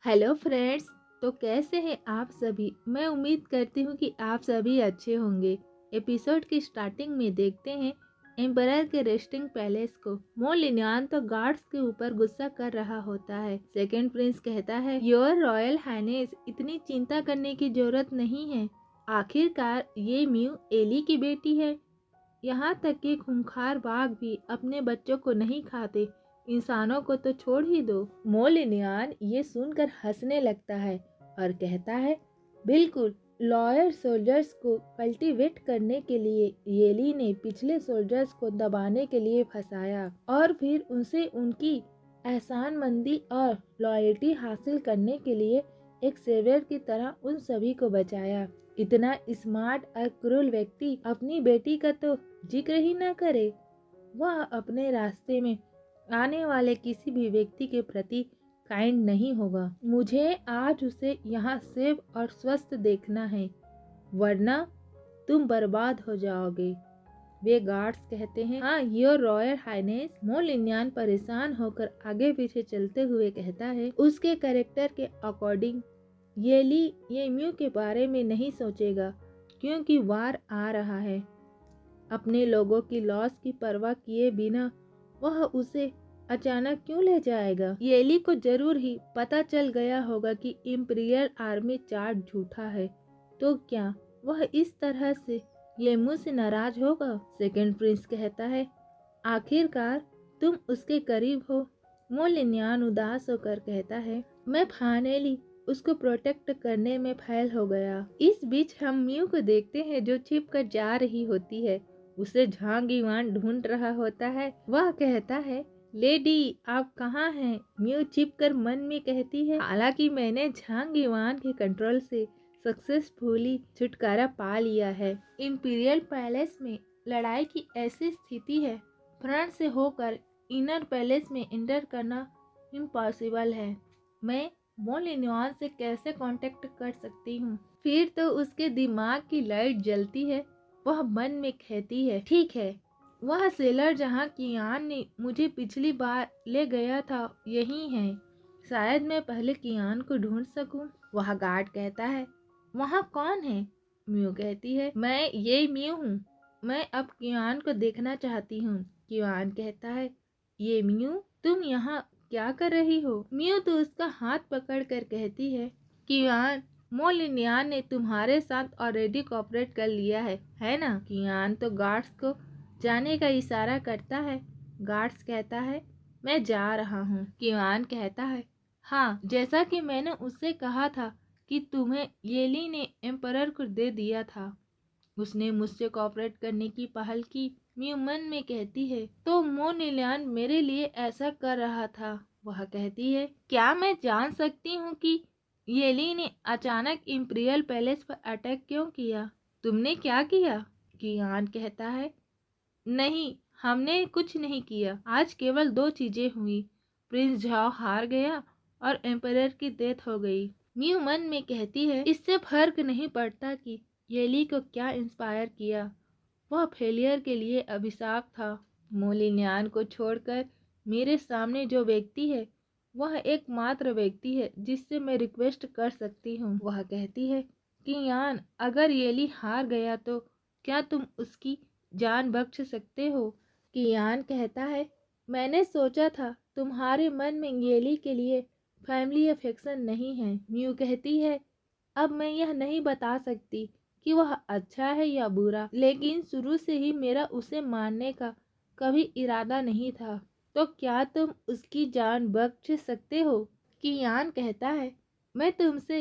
Hello friends. तो कैसे हैं आप सभी। मैं उम्मीद करती हूँ कि आप सभी अच्छे होंगे। एपिसोड की स्टार्टिंग में देखते हैं एम्परर के रेस्टिंग पैलेस को। मोलिनियन तो गार्ड्स के ऊपर गुस्सा कर रहा होता है। सेकंड प्रिंस कहता है, योर रॉयल हाइनेस, इतनी चिंता करने की जरूरत नहीं है। आखिरकार ये म्यू एली की बेटी है। यहाँ तक कि खूंखार बाघ भी अपने बच्चों को नहीं खाते, इंसानों को तो छोड़ ही दो। मोलिनियन ये सुनकर हंसने लगता है और कहता है, बिल्कुल, लॉयर सोल्जर्स को कल्टीवेट करने के लिए येली ने पिछले सोल्जर्स को दबाने के लिए फंसाया और फिर उनसे उनकी एहसानमंदी और लॉयल्टी हासिल करने के लिए एक सेवियर की तरह उन सभी को बचाया। इतना स्मार्ट और क्रूर व्यक्ति अपनी बेटी का तो जिक्र ही न करे। वह अपने रास्ते में आने वाले किसी भी व्यक्ति के प्रति काइंड नहीं होगा। मुझे आज उसे यहाँ सेफ और स्वस्थ देखना है, वरना तुम बर्बाद हो जाओगे। वे गार्ड्स कहते हैं, हाँ योर रॉयल हाइनेस। मोलिनियन परेशान होकर आगे पीछे चलते हुए कहता है, उसके कैरेक्टर के अकॉर्डिंग येली ये म्यू के बारे में नहीं सोचेगा, क्योंकि वार आ रहा है। अपने लोगों की लॉस की परवाह किए बिना वह उसे अचानक क्यों ले जाएगा। येली को जरूर ही पता चल गया होगा कि इंपीरियल आर्मी चार्ट झूठा है, तो क्या वह इस तरह से ये मुझ से नाराज होगा। सेकंड प्रिंस कहता है, आखिरकार तुम उसके करीब हो। मोलिनियन उदास होकर कहता है, मैं फाइनली उसको प्रोटेक्ट करने में फेल हो गया। इस बीच हम म्यू को देखते हैं जो छिप कर जा रही होती है। उसे झांग इवान ढूंढ रहा होता है। वह कहता है, लेडी आप कहाँ हैं। म्यू छिप कर मन में कहती है, हालांकि मैंने झांग इवान के कंट्रोल से सक्सेसफुली छुटकारा पा लिया है। इंपीरियल पैलेस में लड़ाई की ऐसी स्थिति है, फ्रंट से होकर इनर पैलेस में एंटर करना इम्पॉसिबल है। मैं मोलिनियन से कैसे कांटेक्ट कर सकती हूँ। फिर तो उसके दिमाग की लाइट जलती है। वह मन में कहती है, ठीक है, वह सेलर जहाँ कियान ने मुझे पिछली बार ले गया था यही है। शायद मैं पहले कियान को ढूंढ सकूं। वह गार्ड कहता है, वहाँ कौन है। म्यू कहती है, मैं ये म्यू हूँ। मैं अब कियान को देखना चाहती हूँ। कियान कहता है, ये म्यू तुम यहाँ क्या कर रही हो। म्यू तो उसका हाथ पकड़कर कहती है, कियान मोलिनियन ने तुम्हारे साथ ऑलरेडी कोऑपरेट कर लिया है ना। कियान तो गार्ड्स को जाने का इशारा करता है। गार्ड्स कहता है, मैं जा रहा हूँ। कियान कहता है, हाँ, जैसा कि मैंने उससे कहा था कि तुम्हें येली ने एम्परर को दे दिया था, उसने मुझसे कोऑपरेट करने की पहल की। म्यू मन में कहती है, तो मोलिनियन मेरे लिए ऐसा कर रहा था। वह कहती है, क्या मैं जान सकती हूँ कि येली ने अचानक इंपीरियल पैलेस पर अटैक क्यों किया। तुमने क्या किया। कियान कहता है, नहीं, हमने कुछ नहीं किया। आज केवल दो चीजें हुई, प्रिंस झाओ हार गया और एम्परर की डेथ हो गई। म्यू मन में कहती है, इससे फर्क नहीं पड़ता कि येली को क्या इंस्पायर किया, वह फेलियर के लिए अभिशाप था। मोलिनियन को छोड़कर मेरे सामने जो व्यक्ति है वह एकमात्र व्यक्ति है जिससे मैं रिक्वेस्ट कर सकती हूँ। वह कहती है, कियान अगर येली हार गया तो क्या तुम उसकी जान बख्श सकते हो। कियान कहता है, मैंने सोचा था तुम्हारे मन में येली के लिए फैमिली अफेक्शन नहीं है। म्यू कहती है, अब मैं यह नहीं बता सकती कि वह अच्छा है या बुरा, लेकिन शुरू से ही मेरा उसे मारने का कभी इरादा नहीं था। तो क्या तुम उसकी जान बख्श सकते हो। कियान कहता है, मैं तुमसे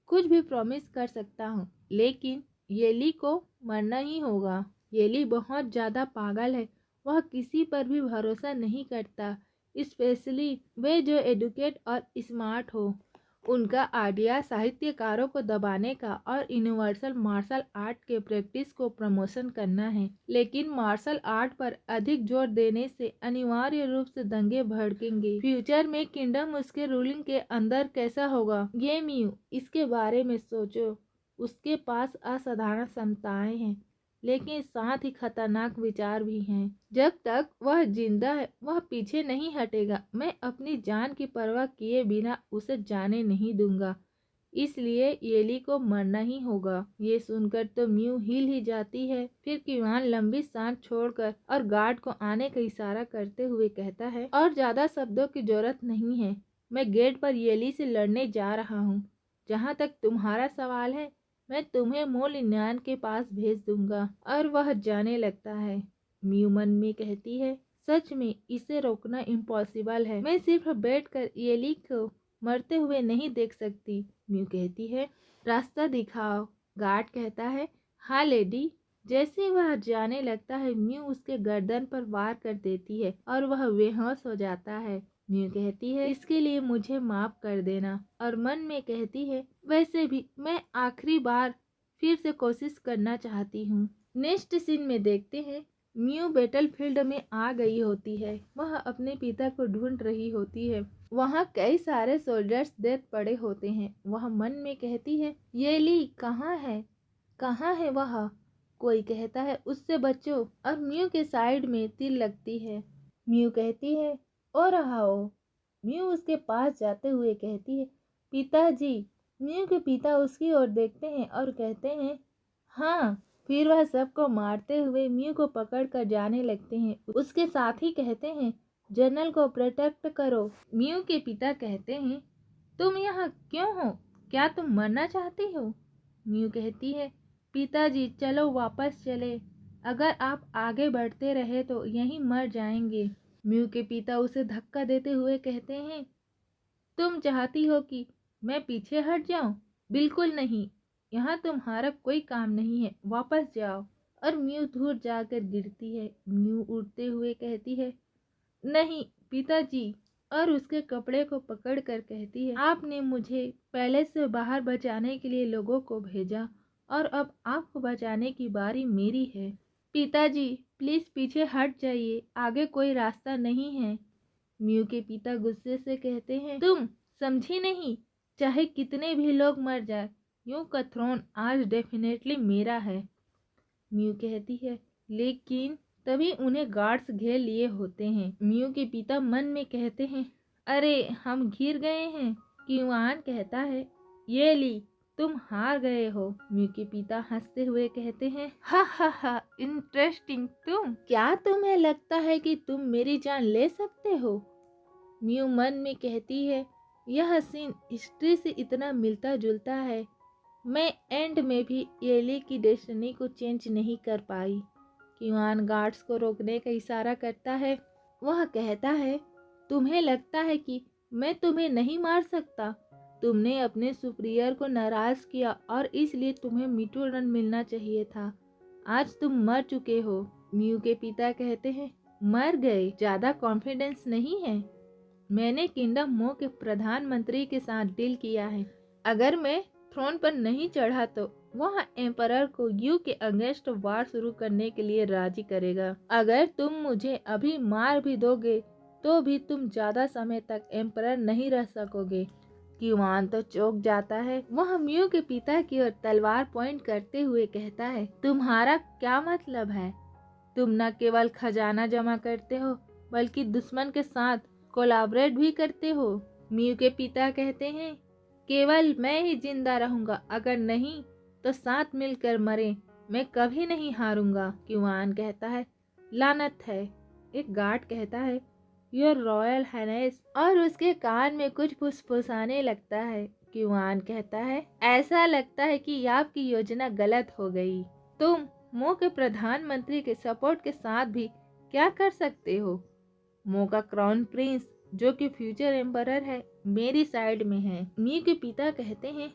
कुछ भी प्रॉमिस कर सकता हूँ, लेकिन येली को मरना ही होगा। येली बहुत ज़्यादा पागल है, वह किसी पर भी भरोसा नहीं करता, स्पेशली वे जो एडुकेट और स्मार्ट हो। उनका आइडिया साहित्यकारों को दबाने का और यूनिवर्सल मार्शल आर्ट के प्रैक्टिस को प्रमोशन करना है, लेकिन मार्शल आर्ट पर अधिक जोर देने से अनिवार्य रूप से दंगे भड़केंगे। फ्यूचर में किंगडम उसके रूलिंग के अंदर कैसा होगा। ये म्यू इसके बारे में सोचो। उसके पास असाधारण क्षमताएं हैं, लेकिन साथ ही खतरनाक विचार भी हैं। जब तक वह जिंदा है वह पीछे नहीं हटेगा। मैं अपनी जान की परवाह किए बिना उसे जाने नहीं दूंगा, इसलिए येली को मरना ही होगा। ये सुनकर तो म्यू हिल ही जाती है। फिर किवान लंबी सांस छोड़कर और गार्ड को आने का इशारा करते हुए कहता है, और ज्यादा शब्दों की जरूरत नहीं है, मैं गेट पर येली से लड़ने जा रहा हूँ। जहाँ तक तुम्हारा सवाल है, मैं तुम्हें मोलिन्यान के पास भेज दूंगा। और वह जाने लगता है। म्यू मन में कहती है, सच में इसे रोकना इम्पॉसिबल है। मैं सिर्फ बैठकर येली को मरते हुए नहीं देख सकती। म्यू कहती है, रास्ता दिखाओ। गार्ड कहता है, हाँ लेडी। जैसे वह जाने लगता है म्यू उसके गर्दन पर वार कर देती है और वह बेहोश हो जाता है। म्यू कहती है, इसके लिए मुझे माफ कर देना। और मन में कहती है, वैसे भी मैं आखिरी बार फिर से कोशिश करना चाहती हूँ। नेक्स्ट सीन में देखते हैं म्यू बैटलफील्ड में आ गई होती है। वह अपने पिता को ढूंढ रही होती है। वहाँ कई सारे सोल्जर्स डेथ पड़े होते हैं। वह मन में कहती है, येली कहाँ है, कहाँ है वह? कोई कहता है, उससे बचो। और म्यू के साइड में तीर लगती है। म्यू कहती है, ओ रहा हो। म्यू उसके पास जाते हुए कहती है, पिताजी। म्यू के पिता उसकी ओर देखते हैं और कहते हैं, हाँ। फिर वह सबको मारते हुए म्यू को पकड़ कर जाने लगते हैं। उसके साथ ही कहते हैं, जनरल को प्रोटेक्ट करो। म्यू के पिता कहते हैं, तुम यहाँ क्यों हो? क्या तुम मरना चाहती हो? म्यू कहती है, पिताजी चलो वापस चले। अगर आप आगे बढ़ते रहे तो यहीं मर जाएंगे। म्यू के पिता उसे धक्का देते हुए कहते हैं, तुम चाहती हो कि मैं पीछे हट जाऊं? बिल्कुल नहीं, यहाँ तुम्हारा कोई काम नहीं है, वापस जाओ। और म्यू दूर जाकर गिरती है। म्यू उठते हुए कहती है, नहीं पिताजी। और उसके कपड़े को पकड़कर कहती है, आपने मुझे पहले से बाहर बचाने के लिए लोगों को भेजा और अब आपको बचाने की बारी मेरी है। पिताजी प्लीज पीछे हट जाइए, आगे कोई रास्ता नहीं है। म्यू के पिता गुस्से से कहते हैं, तुम समझी नहीं, चाहे कितने भी लोग मर जाए, यूं का थ्रोन आज डेफिनेटली मेरा है। म्यू कहती है, लेकिन तभी उन्हें गार्ड्स घेर लिए होते हैं। म्यू के पिता मन में कहते हैं, अरे हम घिर गए हैं। किवान कहता है, ये ली तुम हार गए हो। म्यू के पिता हंसते हुए कहते हैं, हा हा हा, इंटरेस्टिंग। क्या तुम्हें लगता है कि तुम मेरी जान ले सकते हो? म्यू मन में कहती है, यह सीन हिस्ट्री से इतना मिलता जुलता है। मैं एंड में भी येली की डेस्टिनी को चेंज नहीं कर पाई। किवान गार्ड्स को रोकने का इशारा करता है। वह कहता है, तुम्हें लगता है कि मैं तुम्हें नहीं मार सकता? तुमने अपने सुपीरियर को नाराज किया और इसलिए तुम्हें मिटुरन मिलना चाहिए था। आज तुम मर चुके हो। म्यू के पिता कहते हैं, मर गए? ज्यादा कॉन्फिडेंस नहीं है? मैंने किंगडम मो के प्रधानमंत्री के साथ डील किया है। अगर मैं थ्रोन पर नहीं चढ़ा तो वह एम्परर को यू के अगेंस्ट वार शुरू करने के लिए राजी करेगा। अगर तुम मुझे अभी मार भी दोगे तो भी तुम ज्यादा समय तक एम्परर नहीं रह सकोगे। किवान तो चौंक जाता है। वह म्यू के पिता की ओर तलवार पॉइंट करते हुए कहता है, तुम्हारा क्या मतलब है? तुम न केवल खजाना जमा करते हो बल्कि दुश्मन के साथ कोलैबोरेट भी करते हो। म्यू के पिता कहते हैं, केवल मैं ही जिंदा रहूंगा, अगर नहीं तो साथ मिलकर मरे। मैं कभी नहीं हारूंगा। किवान कहता है, लानत है। एक गार्ड कहता है, योर रॉयल हाइनेस, और उसके कान में कुछ फुसफुसाने लगता है। किवान कहता है, ऐसा लगता है कि आपकी योजना गलत हो गई। तुम मो के प्रधानमंत्री के सपोर्ट के साथ भी क्या कर सकते हो? मो का क्राउन प्रिंस जो कि फ्यूचर एम्परर है मेरी साइड में है। मी के पिता कहते हैं,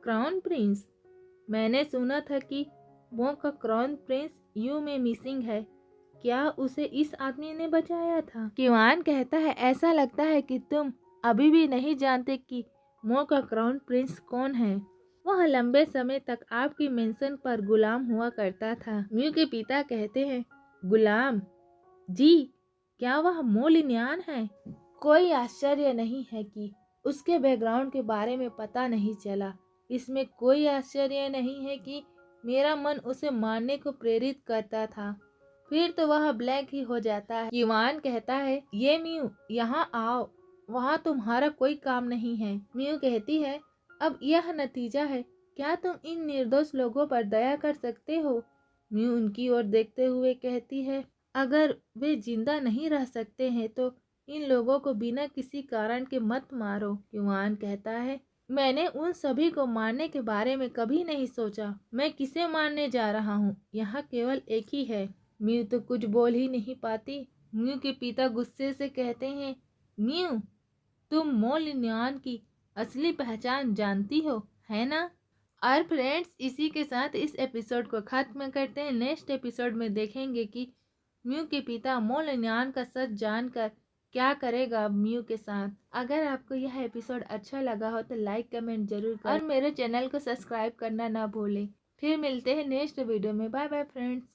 क्राउन प्रिंस? मैंने सुना था कि मो का क्राउन प्रिंस यू में मिसिंग है। क्या उसे इस आदमी ने बचाया था? किवान कहता है, ऐसा लगता है कि तुम अभी भी नहीं जानते कि मो का क्राउन प्रिंस कौन है। वह लंबे समय तक आपकी मेंशन पर गुलाम हुआ करता था। म्यू के पिता कहते हैं, गुलाम? जी, क्या वह मोलिन्यान है? कोई आश्चर्य नहीं है कि उसके बैकग्राउंड के बारे में पता नहीं चला। इसमें कोई आश्चर्य नहीं है कि मेरा मन उसे मारने को प्रेरित करता था। फिर तो वह ब्लैक ही हो जाता है। युवान कहता है, ये म्यू यहाँ आओ, वहाँ तुम्हारा कोई काम नहीं है। म्यू कहती है, अब यह नतीजा है, क्या तुम इन निर्दोष लोगों पर दया कर सकते हो? म्यू उनकी ओर देखते हुए कहती है, अगर वे जिंदा नहीं रह सकते हैं तो इन लोगों को बिना किसी कारण के मत मारो। युवान कहता है, मैंने उन सभी को मारने के बारे में कभी नहीं सोचा। मैं किसे मारने जा रहा हूँ? यहाँ केवल एक ही है। म्यू तो कुछ बोल ही नहीं पाती। म्यू के पिता गुस्से से कहते हैं, म्यू, तुम मोलिन्यान की असली पहचान जानती हो, है ना? और फ्रेंड्स, इसी के साथ इस एपिसोड को खत्म करते हैं। नेक्स्ट एपिसोड में देखेंगे कि म्यू के पिता मोलिन्यान का सच जानकर क्या करेगा म्यू के साथ। अगर आपको यह एपिसोड अच्छा लगा हो तो लाइक कमेंट जरूर करें और मेरे चैनल को सब्सक्राइब करना ना भूलें। फिर मिलते हैं नेक्स्ट वीडियो में। Bye bye friends.